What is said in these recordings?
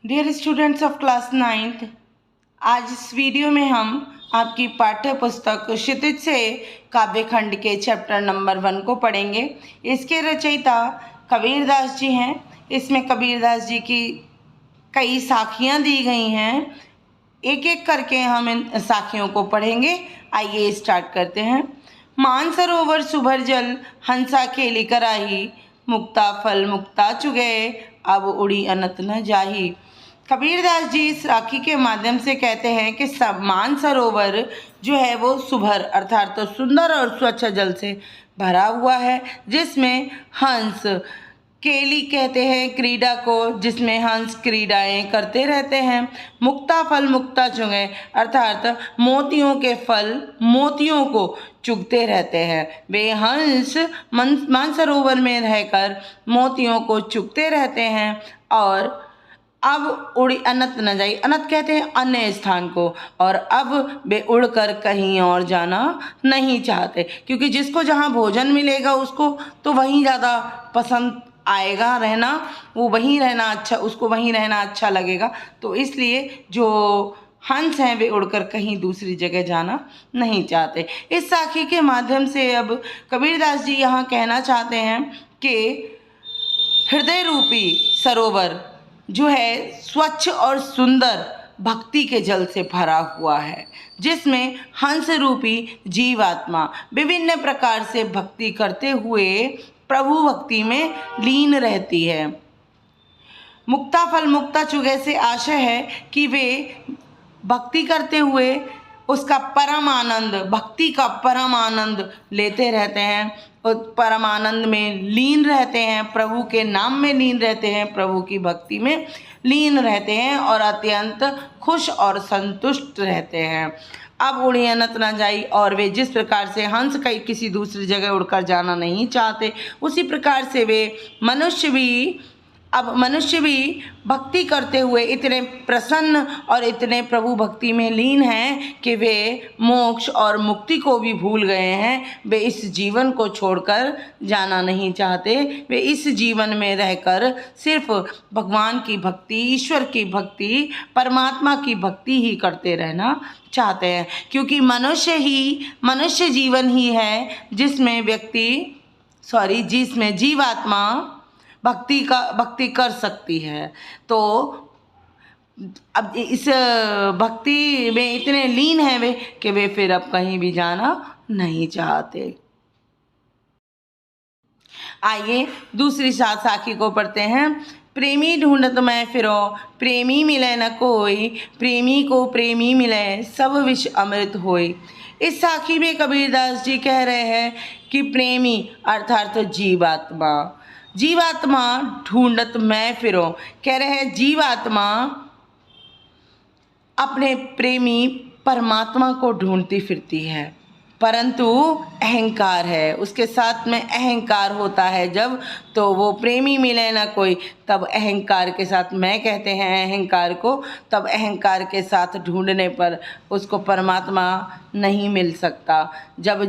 Dear students of class 9th, आज इस video में हम आपकी पाठ्य पुस्तक क्षितिज से काव्य खंड के चैप्टर नंबर 1 को पढ़ेंगे। इसके रचयिता कबीरदास जी हैं। इसमें कबीरदास जी की कई साखियाँ दी गई हैं। एक एक करके हम इन साखियों को पढ़ेंगे। आइए स्टार्ट करते हैं। मानसरोवर सुभर जल हंसा खेली कराही, मुक्ता फल मुक्ता चुगे अब उड़ी अनत न जाही। कबीरदास जी इस राखी के माध्यम से कहते हैं कि सब मानसरोवर जो है वो सुभर अर्थात तो सुंदर और स्वच्छ जल से भरा हुआ है, जिसमें हंस, केली कहते हैं क्रीड़ा को, जिसमें हंस क्रीड़ाएं करते रहते हैं। मुक्ता फल मुक्ता चुगे अर्थात मोतियों के फल मोतियों को चुगते रहते हैं। वे हंस मानसरोवर में रहकर मोतियों को चुगते रहते हैं और अब उड़ी अनत न जाई, अनत कहते हैं अन्य स्थान को, और अब वे उड़कर कहीं और जाना नहीं चाहते, क्योंकि जिसको जहाँ भोजन मिलेगा उसको तो वहीं ज़्यादा पसंद आएगा रहना, वो वहीं रहना अच्छा, उसको वहीं रहना अच्छा लगेगा। तो इसलिए जो हंस हैं वे उड़कर कहीं दूसरी जगह जाना नहीं चाहते। इस साखी के माध्यम से अब कबीरदास जी यहाँ कहना चाहते हैं कि हृदय रूपी सरोवर जो है स्वच्छ और सुंदर भक्ति के जल से भरा हुआ है, जिसमें हंस रूपी जीवात्मा विभिन्न प्रकार से भक्ति करते हुए प्रभु भक्ति में लीन रहती है। मुक्ता फल मुक्ता चुगे से आशय है कि वे भक्ति करते हुए उसका परम आनंद, भक्ति का परम आनंद लेते रहते हैं, उस परम आनंद में लीन रहते हैं, प्रभु के नाम में लीन रहते हैं, प्रभु की भक्ति में लीन रहते हैं और अत्यंत खुश और संतुष्ट रहते हैं। अब उड़ी अनत न जाई, और वे जिस प्रकार से हंस कहीं किसी दूसरी जगह उड़कर जाना नहीं चाहते, उसी प्रकार से वे मनुष्य भी भक्ति करते हुए इतने प्रसन्न और इतने प्रभु भक्ति में लीन हैं कि वे मोक्ष और मुक्ति को भी भूल गए हैं। वे इस जीवन को छोड़कर जाना नहीं चाहते। वे इस जीवन में रहकर सिर्फ भगवान की भक्ति, ईश्वर की भक्ति, परमात्मा की भक्ति ही करते रहना चाहते हैं, क्योंकि मनुष्य जीवन ही है जिसमें जीवात्मा भक्ति कर सकती है। तो अब इस भक्ति में इतने लीन हैं वे कि वे फिर अब कहीं भी जाना नहीं चाहते। आइए दूसरी साखी को पढ़ते हैं। प्रेमी ढूंढत मैं फिरो, प्रेमी मिले न कोई, प्रेमी को प्रेमी मिले सब विष अमृत होई। इस साखी में कबीरदास जी कह रहे हैं कि प्रेमी अर्थात जीवात्मा ढूंढत मैं फिरो, कह रहे हैं जीवात्मा अपने प्रेमी परमात्मा को ढूंढती फिरती है, परंतु अहंकार है, उसके साथ में अहंकार होता है जब, तो वो प्रेमी मिले ना कोई, तब अहंकार के साथ मैं कहते हैं अहंकार को, तब अहंकार के साथ ढूंढने पर उसको परमात्मा नहीं मिल सकता। जब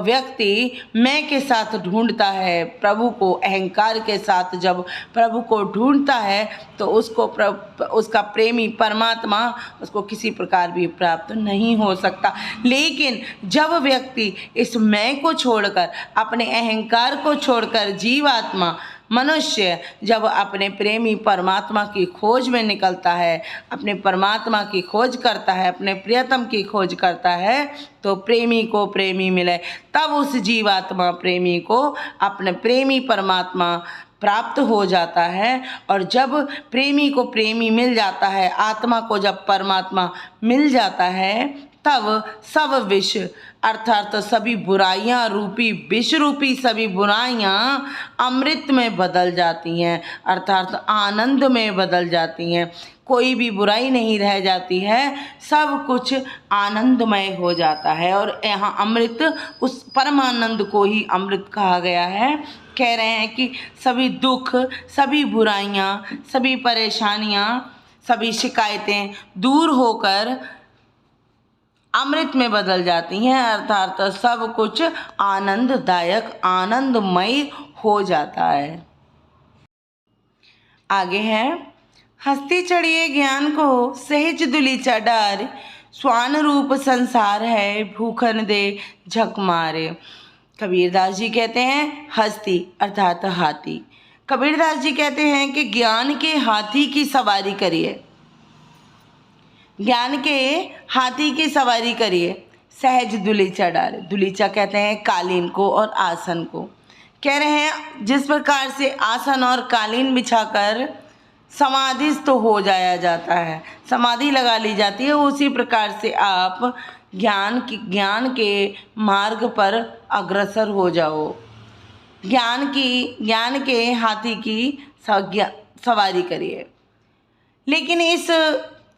व्यक्ति मैं के साथ ढूंढता है प्रभु को, अहंकार के साथ जब प्रभु को ढूंढता है, तो उसका प्रेमी परमात्मा उसको किसी प्रकार भी प्राप्त नहीं हो सकता। लेकिन जब व्यक्ति इस मैं को छोड़कर, अपने अहंकार को छोड़कर, जीवात्मा मनुष्य जब अपने प्रेमी परमात्मा की खोज में निकलता है, अपने परमात्मा की खोज करता है, अपने प्रियतम की खोज करता है, तो प्रेमी को प्रेमी मिले, तब उस जीवात्मा प्रेमी को अपने प्रेमी परमात्मा प्राप्त हो जाता है। और जब प्रेमी को प्रेमी मिल जाता है, आत्मा को जब परमात्मा मिल जाता है, तब सब विष अर्थात सभी बुराइयां रूपी विष रूपी सभी बुराइयां अमृत में बदल जाती हैं, अर्थात आनंद में बदल जाती हैं। कोई भी बुराई नहीं रह जाती है, सब कुछ आनंदमय हो जाता है। और यहाँ अमृत, उस परमानंद को ही अमृत कहा गया है। कह रहे हैं कि सभी दुख, सभी बुराइयां, सभी परेशानियां, सभी शिकायतें दूर होकर अमृत में बदल जाती हैं, अर्थात सब कुछ आनंददायक, आनंदमय हो जाता है। आगे है हस्ती चढ़िए ज्ञान को सहज दुलीचा डार, स्वान रूप संसार है भूखन दे झक मारे। कबीरदास जी कहते हैं हस्ती अर्थात हाथी। कबीरदास जी कहते हैं कि ज्ञान के हाथी की सवारी करिए, ज्ञान के हाथी की सवारी करिए। सहज दुलीचा डाले, दुलीचा कहते हैं कालीन को और आसन को। कह रहे हैं जिस प्रकार से आसन और कालीन बिछाकर समाधिस्थ हो जाया जाता है, समाधि लगा ली जाती है, उसी प्रकार से आप ज्ञान के मार्ग पर अग्रसर हो जाओ। ज्ञान के हाथी की सवारी करिए। लेकिन इस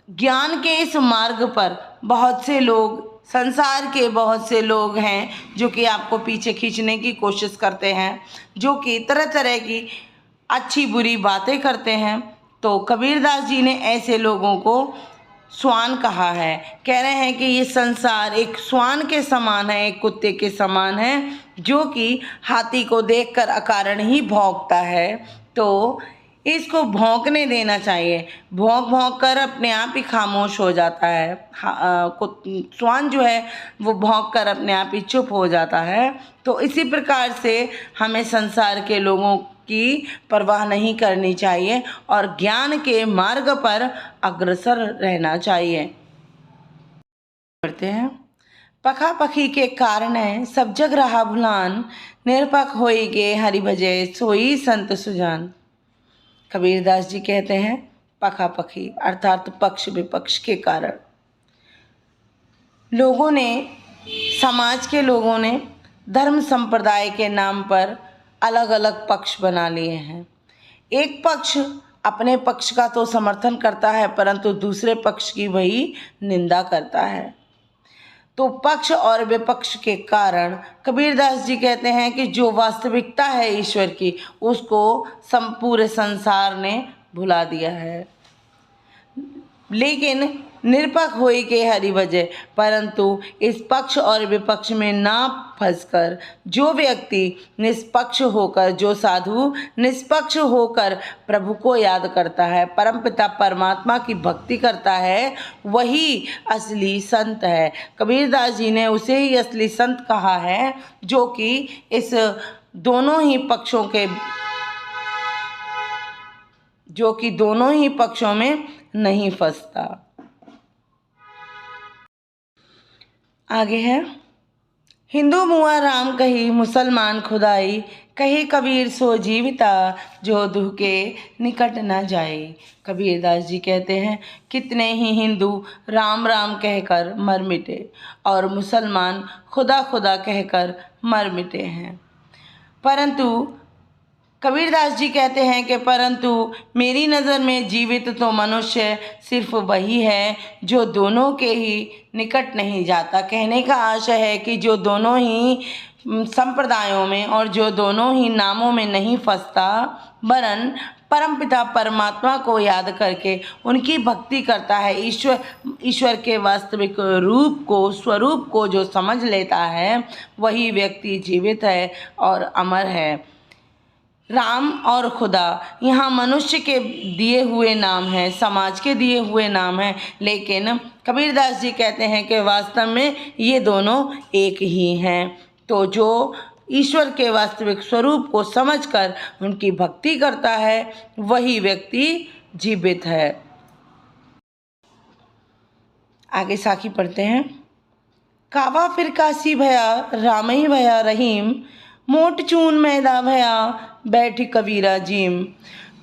ज्ञान के इस मार्ग पर बहुत से लोग, संसार के बहुत से लोग हैं जो कि आपको पीछे खींचने की कोशिश करते हैं, जो कि तरह तरह की अच्छी बुरी बातें करते हैं। तो कबीरदास जी ने ऐसे लोगों को स्वान कहा है। कह रहे हैं कि ये संसार एक स्वान के समान है, एक कुत्ते के समान है, जो कि हाथी को देखकर अकारण ही भौंकता है। तो इसको भौंकने देना चाहिए, भौंक भौंक कर अपने आप ही खामोश हो जाता है। स्वान जो है वो भौंक कर अपने आप ही चुप हो जाता है। तो इसी प्रकार से हमें संसार के लोगों की परवाह नहीं करनी चाहिए और ज्ञान के मार्ग पर अग्रसर रहना चाहिए। पढ़ते हैं। पखा पखी के कारण सब जग रहा भुलान, निरपख होई गे हरि भजे सोई संत सुजान। कबीरदास जी कहते हैं पखा पखी अर्थात पक्ष विपक्ष के कारण लोगों ने, समाज के लोगों ने धर्म संप्रदाय के नाम पर अलग अलग पक्ष बना लिए हैं। एक पक्ष अपने पक्ष का तो समर्थन करता है परंतु दूसरे पक्ष की वही निंदा करता है। तो पक्ष और विपक्ष के कारण कबीरदास जी कहते हैं कि जो वास्तविकता है ईश्वर की, उसको पूरे संसार ने भुला दिया है। लेकिन निरपक्ष होई के हरि भजे, परंतु इस पक्ष और विपक्ष में ना फंसकर जो व्यक्ति निष्पक्ष होकर, जो साधु निष्पक्ष होकर प्रभु को याद करता है, परमपिता परमात्मा की भक्ति करता है, वही असली संत है। कबीरदास जी ने उसे ही असली संत कहा है जो कि इस दोनों ही पक्षों में नहीं फंसता। आगे है। हिंदू मुआ राम कही मुसलमान खुदाई, कही कबीर सो जीविता जो दुह के निकट न जाए। कबीरदास जी कहते हैं कितने ही हिंदू राम राम कहकर मर मिटे और मुसलमान खुदा खुदा कहकर मर मिटे हैं, परंतु कबीरदास जी कहते हैं कि परंतु मेरी नज़र में जीवित तो मनुष्य सिर्फ वही है जो दोनों के ही निकट नहीं जाता। कहने का आशय है कि जो दोनों ही संप्रदायों में और जो दोनों ही नामों में नहीं फंसता, वरन परमपिता परमात्मा को याद करके उनकी भक्ति करता है, ईश्वर के वास्तविक रूप को, स्वरूप को जो समझ लेता है, वही व्यक्ति जीवित है और अमर है। राम और खुदा यहाँ मनुष्य के दिए हुए नाम हैं, समाज के दिए हुए नाम हैं, लेकिन कबीरदास जी कहते हैं कि वास्तव में ये दोनों एक ही हैं। तो जो ईश्वर के वास्तविक स्वरूप को समझकर उनकी भक्ति करता है, वही व्यक्ति जीवित है। आगे साखी पढ़ते हैं। कावा फिर काशी भया राम ही भया रहीम, मोट चून मैदा भया बैठी कबीरा जीम।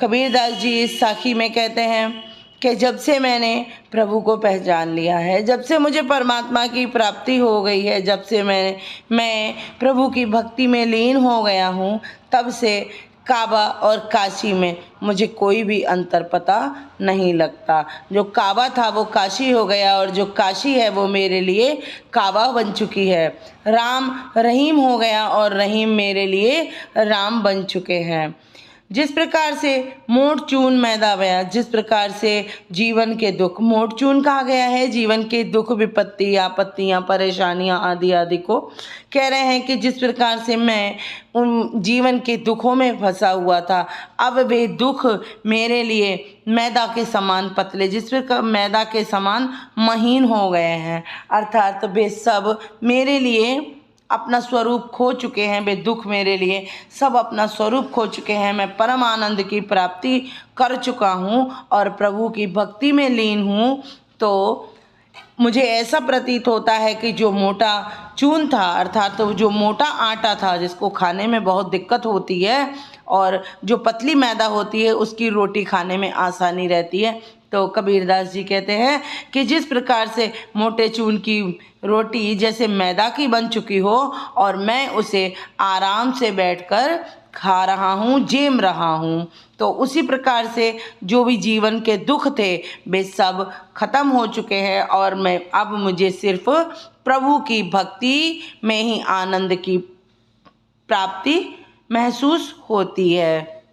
कबीरदास जी इस साखी में कहते हैं कि जब से मैंने प्रभु को पहचान लिया है, जब से मुझे परमात्मा की प्राप्ति हो गई है, जब से मैं प्रभु की भक्ति में लीन हो गया हूँ, तब से काबा और काशी में मुझे कोई भी अंतर पता नहीं लगता। जो काबा था वो काशी हो गया और जो काशी है वो मेरे लिए काबा बन चुकी है। राम रहीम हो गया और रहीम मेरे लिए राम बन चुके हैं। जिस प्रकार से मोट चून मैदा बया, जिस प्रकार से जीवन के दुख मोट चून कहा गया है, जीवन के दुख, विपत्ति, आपत्तियाँ, परेशानियाँ आदि आदि को कह रहे हैं कि जिस प्रकार से मैं उन जीवन के दुखों में फंसा हुआ था, अब वे दुख मेरे लिए मैदा के समान पतले, जिस प्रकार मैदा के समान महीन हो गए हैं, अर्थात वे सब मेरे लिए अपना स्वरूप खो चुके हैं। वे दुख मेरे लिए सब अपना स्वरूप खो चुके हैं। मैं परम आनंद की प्राप्ति कर चुका हूँ और प्रभु की भक्ति में लीन हूँ। तो मुझे ऐसा प्रतीत होता है कि जो मोटा चून था, अर्थात तो जो मोटा आटा था जिसको खाने में बहुत दिक्कत होती है, और जो पतली मैदा होती है उसकी रोटी खाने में आसानी रहती है। तो कबीरदास जी कहते हैं कि जिस प्रकार से मोटे चून की रोटी जैसे मैदा की बन चुकी हो और मैं उसे आराम से बैठकर खा रहा हूँ, जेम रहा हूँ, तो उसी प्रकार से जो भी जीवन के दुख थे वे सब खत्म हो चुके हैं और मैं अब मुझे सिर्फ प्रभु की भक्ति में ही आनंद की प्राप्ति महसूस होती है।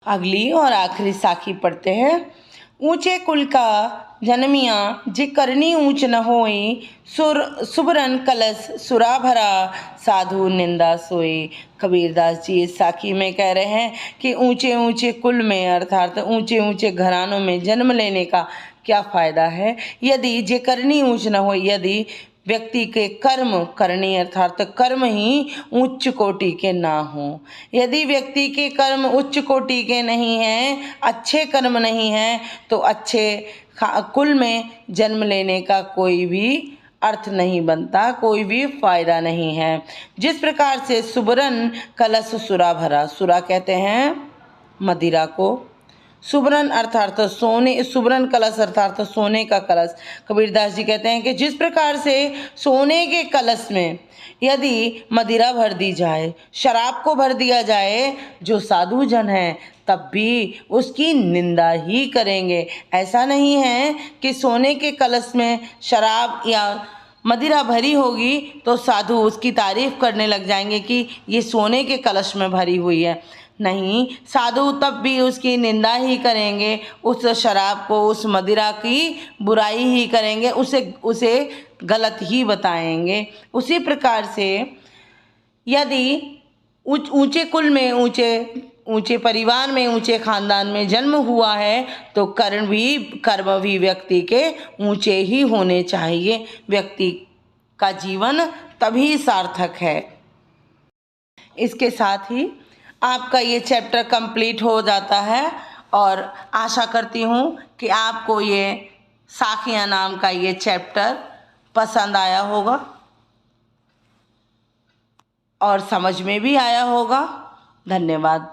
अगली और आखिरी साखी पढ़ते हैं। ऊंचे कुल का जन्मिया जे करनी ऊंच न होई, सुबरन कलश सुरा भरा, साधु निंदा सोई। कबीरदास जी इस साखी में कह रहे हैं कि ऊंचे ऊंचे कुल में, अर्थात ऊंचे ऊंचे घरानों में जन्म लेने का क्या फायदा है यदि जे करनी ऊंच न हो, यदि व्यक्ति के कर्म करनी, अर्थात कर्म ही उच्च कोटि के ना हो। यदि व्यक्ति के कर्म उच्च कोटि के नहीं हैं, अच्छे कर्म नहीं हैं, तो अच्छे कुल में जन्म लेने का कोई भी अर्थ नहीं बनता, कोई भी फायदा नहीं है। जिस प्रकार से सुबरन कलश सुरा भरा, सुरा कहते हैं मदिरा को, सुबरन अर्थात सोने, सुबरन कलश अर्थात सोने का कलश। कबीरदास जी कहते हैं कि जिस प्रकार से सोने के कलश में यदि मदिरा भर दी जाए, शराब को भर दिया जाए, जो साधु जन हैं तब भी उसकी निंदा ही करेंगे। ऐसा नहीं है कि सोने के कलश में शराब या मदिरा भरी होगी तो साधु उसकी तारीफ करने लग जाएंगे कि ये सोने के कलश में भरी हुई है। नहीं, साधु तब भी उसकी निंदा ही करेंगे, उस शराब को, उस मदिरा की बुराई ही करेंगे, उसे गलत ही बताएंगे। उसी प्रकार से यदि ऊंचे कुल में, ऊंचे परिवार में, ऊंचे खानदान में जन्म हुआ है तो कर्म भी व्यक्ति के ऊंचे ही होने चाहिए। व्यक्ति का जीवन तभी सार्थक है। इसके साथ ही आपका ये चैप्टर कंप्लीट हो जाता है और आशा करती हूँ कि आपको ये साखियाँ नाम का ये चैप्टर पसंद आया होगा और समझ में भी आया होगा। धन्यवाद।